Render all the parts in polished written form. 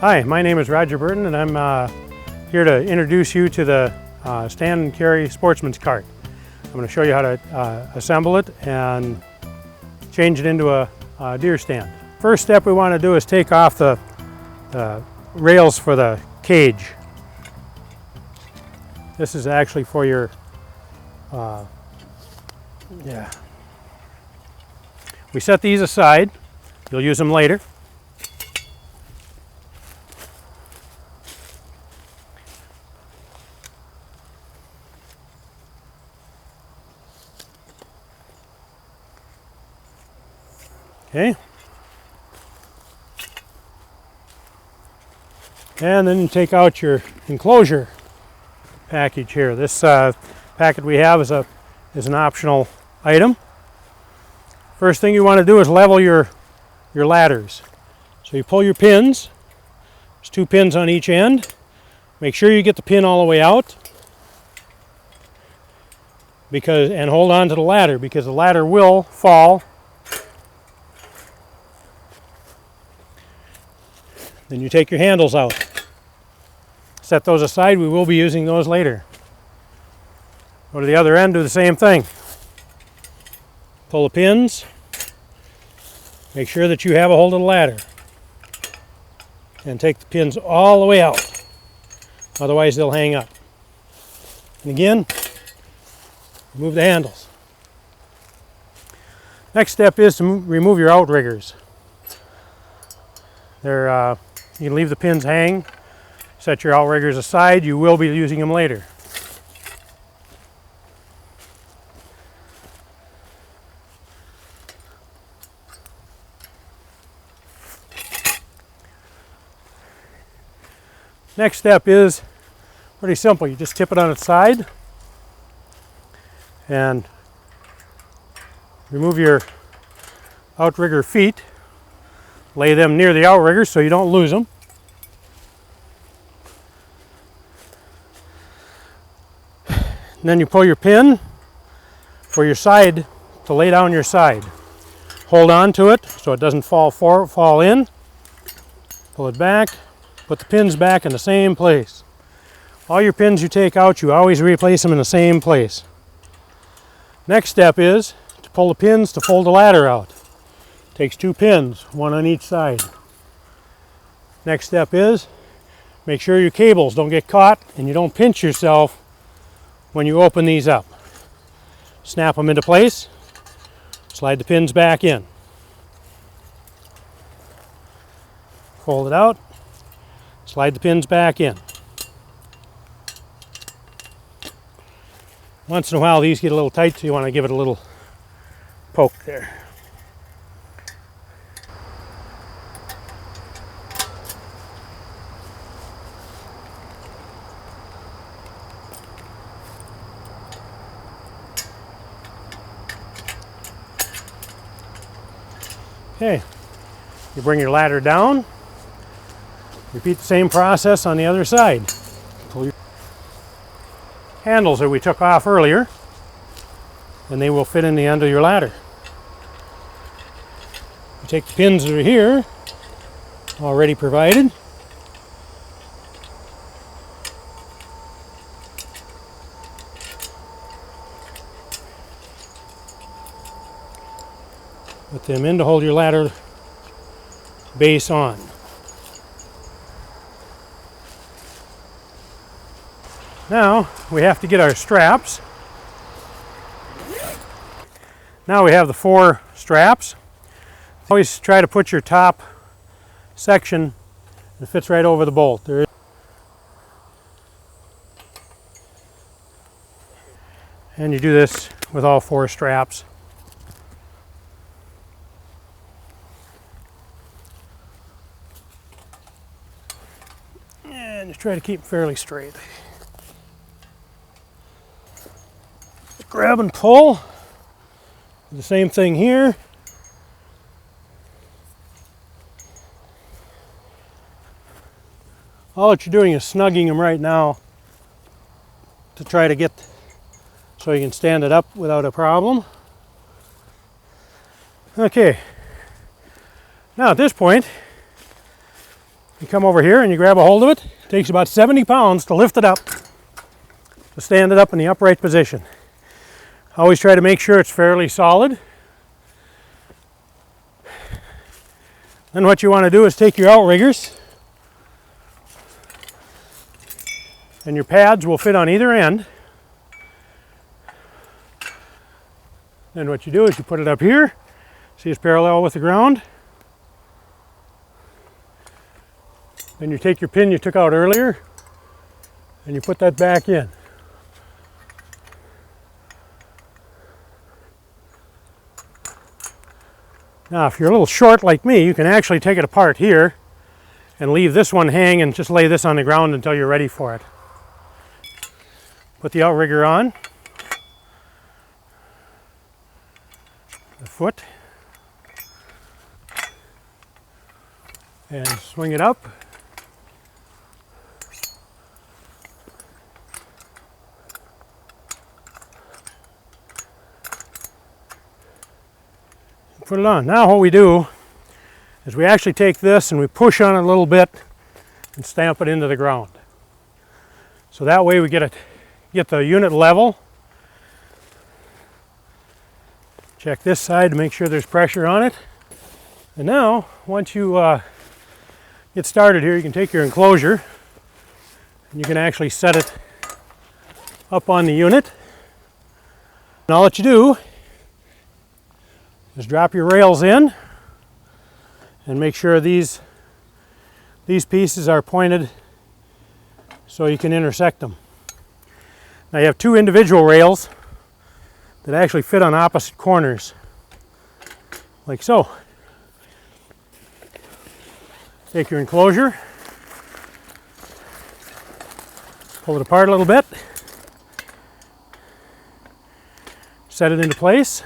Hi, my name is Roger Burton, and I'm here to introduce you to the stand and carry sportsman's cart. I'm going to show you how to assemble it and change it into a deer stand. First step we want to do is take off the rails for the cage. This is actually for your, We set these aside. You'll use them later. Okay. And then you take out your enclosure package here. This packet we have is an optional item. First thing you want to do is level your ladders. So you pull your pins. There's 2 pins on each end. Make sure you get the pin all the way out, and hold on to the ladder, because the ladder will fall. Then you take your handles out. Set those aside. We will be using those later. Go to the other end, do the same thing. Pull the pins. Make sure that you have a hold of the ladder. And take the pins all the way out. Otherwise they'll hang up. And again, remove the handles. Next step is to remove your outriggers. You can leave the pins hang, set your outriggers aside. You will be using them later. Next step is pretty simple. You just tip it on its side and remove your outrigger feet. Lay them near the outriggers so you don't lose them. And then you pull your pin for your side to lay down your side. Hold on to it so it doesn't fall in. Pull it back. Put the pins back in the same place. All your pins you take out, you always replace them in the same place. Next step is to pull the pins to fold the ladder out. Takes 2 pins, 1 on each side. Next step is make sure your cables don't get caught and you don't pinch yourself when you open these up. Snap them into place, slide the pins back in. Fold it out, slide the pins back in. Once in a while these get a little tight, so you want to give it a little poke there. Okay, you bring your ladder down, repeat the same process on the other side. Pull your handles that we took off earlier, and they will fit in the end of your ladder. You take the pins that are here, already provided, put them in to hold your ladder base on. Now we have to get our straps. Now we have the 4 straps. Always try to put your top section, it fits right over the bolt. And you do this with all 4 straps. And just try to keep them fairly straight. Grab and pull. The same thing here. All that you're doing is snugging them right now to try to get so you can stand it up without a problem. Okay. Now at this point, You come over here and you grab a hold of it. It takes about 70 pounds to lift it up, to stand it up in the upright position. Always try to make sure it's fairly solid. Then what you want to do is take your outriggers, and your pads will fit on either end. Then what you do is you put it up here. See, it's parallel with the ground. Then you take your pin you took out earlier and you put that back in. Now, if you're a little short like me, you can actually take it apart here and leave this one hang and just lay this on the ground until you're ready for it. Put the outrigger on, the foot, and swing it up. Put it on. Now what we do is we actually take this and we push on it a little bit and stamp it into the ground. So that way we get the unit level. Check this side to make sure there's pressure on it. And now, once you get started here, you can take your enclosure and you can actually set it up on the unit. And all that you do is drop your rails in and make sure these pieces are pointed so you can intersect them. Now you have two individual rails that actually fit on opposite corners, like so. Take your enclosure, pull it apart a little bit, set it into place.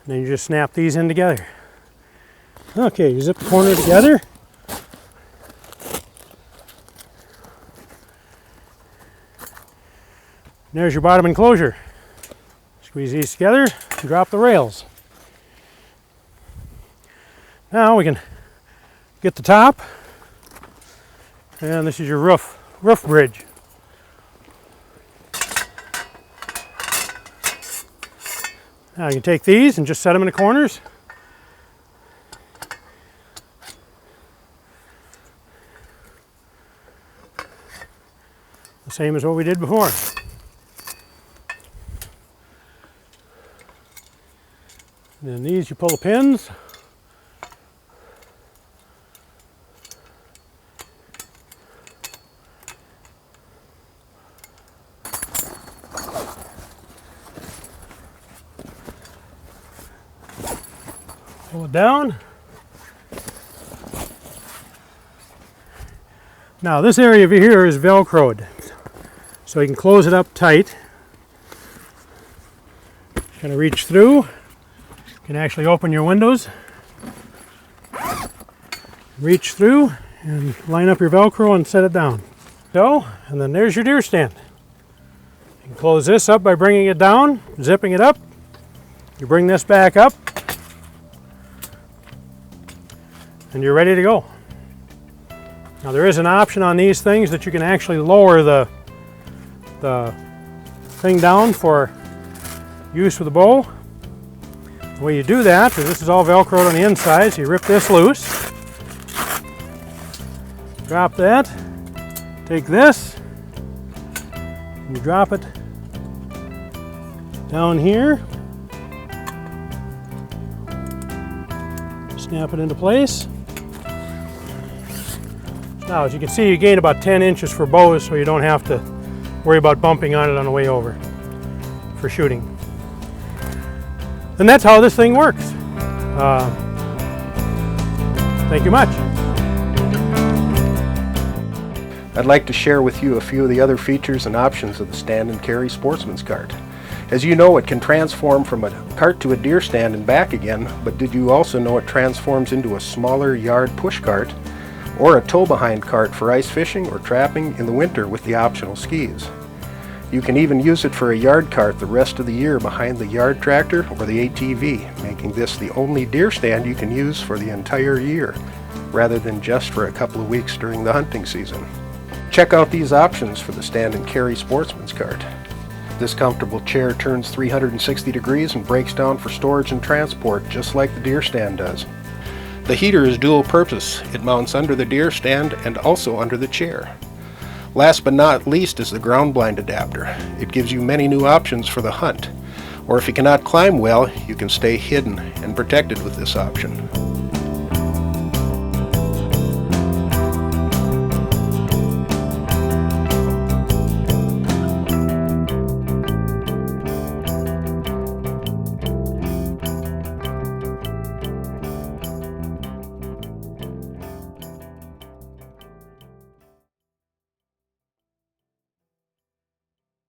Then you just snap these in together. Okay, you zip the corner together. And there's your bottom enclosure. Squeeze these together and drop the rails. Now we can get the top. And this is your roof bridge. Now you can take these and just set them in the corners. The same as what we did before. And then these you pull the pins. Pull it down. Now this area over here is Velcroed, so you can close it up tight. Kind of reach through. You can actually open your windows, reach through, and line up your Velcro and set it down. So, and then there's your deer stand. You can close this up by bringing it down, zipping it up. You bring this back up, and you're ready to go. Now there is an option on these things that you can actually lower the thing down for use with the bow. The way you do that is this is all Velcroed on the inside, so you rip this loose, drop that, take this, and you drop it down here, snap it into place. Now, as you can see, you gain about 10 inches for bows, so you don't have to worry about bumping on it on the way over for shooting. And that's how this thing works. Thank you much. I'd like to share with you a few of the other features and options of the Stand and Carry Sportsman's Cart. As you know, it can transform from a cart to a deer stand and back again, but did you also know it transforms into a smaller yard push cart or a tow-behind cart for ice fishing or trapping in the winter with the optional skis? You can even use it for a yard cart the rest of the year behind the yard tractor or the ATV, making this the only deer stand you can use for the entire year, rather than just for a couple of weeks during the hunting season. Check out these options for the stand and carry sportsman's cart. This comfortable chair turns 360 degrees and breaks down for storage and transport, just like the deer stand does. The heater is dual purpose. It mounts under the deer stand and also under the chair. Last but not least is the ground blind adapter. It gives you many new options for the hunt. Or if you cannot climb well, you can stay hidden and protected with this option.